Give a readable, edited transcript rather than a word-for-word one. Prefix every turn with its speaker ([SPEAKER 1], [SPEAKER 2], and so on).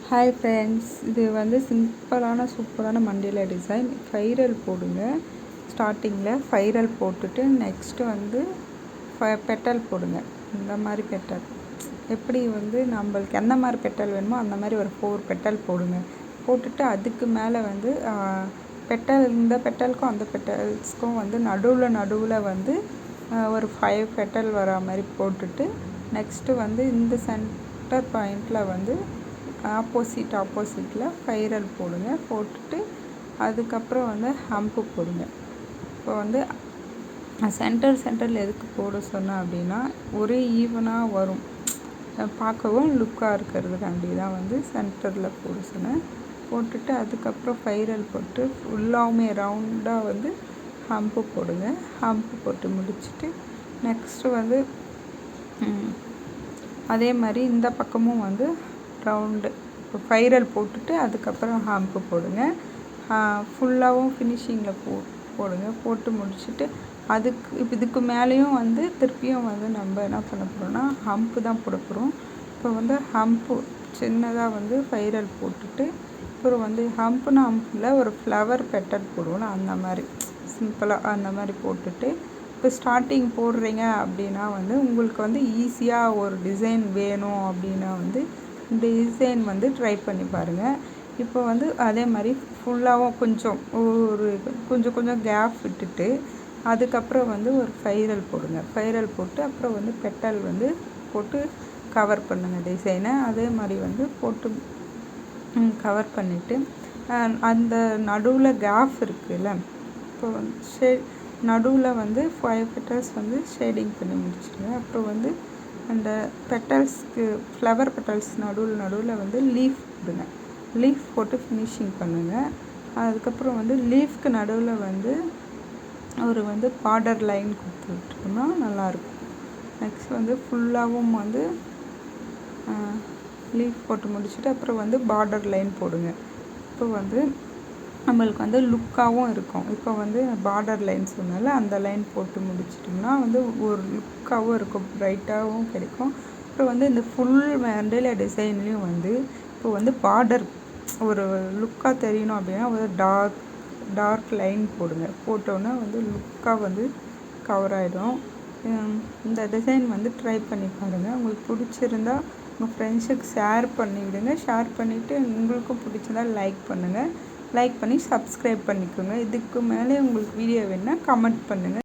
[SPEAKER 1] Hi friends, இது வந்து சிம்பிளான சூப்பரான மண்டியில் டிசைன். ஃபைரல் போடுங்க. ஸ்டார்டிங்கில் ஃபைரல் போட்டுட்டு நெக்ஸ்ட்டு வந்து பெட்டல் போடுங்க. இந்த மாதிரி பெட்டல் எப்படி வந்து நம்மளுக்கு எந்த மாதிரி பெட்டல் வேணுமோ அந்த மாதிரி ஒரு 4 பெட்டல் போடுங்க. போட்டுட்டு அதுக்கு மேலே வந்து பெட்டல், இந்த பெட்டலுக்கும் அந்த பெட்டல்ஸ்க்கும் வந்து நடுவில் வந்து ஒரு 5 பெட்டல் வரா மாதிரி போட்டுட்டு நெக்ஸ்ட்டு வந்து இந்த சென்டர் பாயிண்டில் வந்து ஆப்போசிட்டில் ஃபைரல் போடுங்க. போட்டுட்டு அதுக்கப்புறம் வந்து ஹம்பு போடுங்க. இப்போ வந்து சென்டரில் எதுக்கு போட சொன்னேன் அப்படின்னா, ஒரே ஈவனாக வரும், பார்க்கவும் லுக்காக இருக்கிறதுக்காண்டி தான் வந்து சென்டரில் போட சொன்னேன். போட்டுட்டு அதுக்கப்புறம் ஃபைரல் போட்டு ஃபுல்லாகவுமே ரவுண்டாக வந்து ஹம்பு போடுங்க. ஹம்பு போட்டு முடிச்சுட்டு நெக்ஸ்ட்டு வந்து அதே மாதிரி இந்த பக்கமும் வந்து ரவுண்டு ஃபைரல் போட்டுட்டு அதுக்கப்புறம் ஹம்பு போடுங்க. ஃபுல்லாகவும் ஃபினிஷிங்கில் போடுங்க. போட்டு முடிச்சுட்டு இதுக்கு மேலேயும் வந்து திருப்பியும் வந்து நம்ம என்ன பண்ண போகிறோம்னா ஹம்பு தான் போட போகிறோம். இப்போ வந்து ஹம்பு சின்னதாக வந்து ஃபைரல் போட்டுட்டு அப்புறம் வந்து ஹம்பில் ஒரு ஃப்ளவர் பெட்டல் போடுவோம், அந்த மாதிரி சிம்பிளாக அந்த மாதிரி போட்டுட்டு இப்போ ஸ்டார்டிங் போடுறீங்க அப்படின்னா வந்து உங்களுக்கு வந்து ஈஸியாக ஒரு டிசைன் வேணும் அப்படின்னா வந்து இந்த டிசைன் வந்து ட்ரை பண்ணி பாருங்கள். இப்போ வந்து அதே மாதிரி ஃபுல்லாகவும் கொஞ்சம் கேப் விட்டுட்டு அதுக்கப்புறம் வந்து ஒரு ஃபைரல் போடுங்க. ஃபைரல் போட்டு அப்புறம் வந்து பெட்டல் வந்து போட்டு கவர் பண்ணுங்கள் டிசைனை. அதே மாதிரி வந்து போட்டு கவர் பண்ணிவிட்டு அந்த நடுவில் கேப் இருக்குதுல்ல, இப்போ வந்து நடுவில் வந்து 5 பெட்டல்ஸ் வந்து ஷேடிங் பண்ணி முடிச்சுடுங்க. அப்புறம் வந்து அந்த பெட்டல்ஸ்க்கு ஃப்ளவர் பெட்டல்ஸ் நடுவில் வந்து லீஃப் போடுங்க. லீஃப் போட்டு ஃபினிஷிங் பண்ணுங்கள். அதுக்கப்புறம் வந்து லீஃப்க்கு நடுவில் வந்து ஒரு வந்து பார்டர் லைன் கொடுத்து விட்டோம்னா நல்லாயிருக்கும். நெக்ஸ்ட் வந்து ஃபுல்லாகவும் வந்து லீஃப் போட்டு முடிச்சுட்டு அப்புறம் வந்து பார்டர் லைன் போடுங்க. இப்போ வந்து நம்மளுக்கு வந்து லுக்காகவும் இருக்கும். இப்போ வந்து பார்டர் லைன் சொன்னால அந்த லைன் போட்டு முடிச்சிட்டோம்னா வந்து ஒரு லுக்காகவும் இருக்கும், ப்ரைட்டாகவும் கிடைக்கும். அப்புறம் வந்து இந்த ஃபுல் மண்டியில் டிசைன்லேயும் வந்து இப்போ வந்து பார்டர் ஒரு லுக்காக தெரியணும் அப்படின்னா ஒரு டார்க் லைன் போடுங்க. போட்டோன்னா வந்து லுக்காக வந்து கவர் ஆகிடும். இந்த டிசைன் வந்து ட்ரை பண்ணி பாருங்கள். உங்களுக்கு பிடிச்சிருந்தா உங்கள் ஃப்ரெண்ட்ஸுக்கு ஷேர் பண்ணிவிடுங்க. ஷேர் பண்ணிவிட்டு உங்களுக்கும் பிடிச்சிருந்தா லைக் பண்ணுங்கள். லைக் பண்ணி சப்ஸ்கிரைப் பண்ணிக்கோங்க. இதுக்கு மேலே உங்களுக்கு வீடியோ வேணுன்னா கமெண்ட் பண்ணுங்கள்.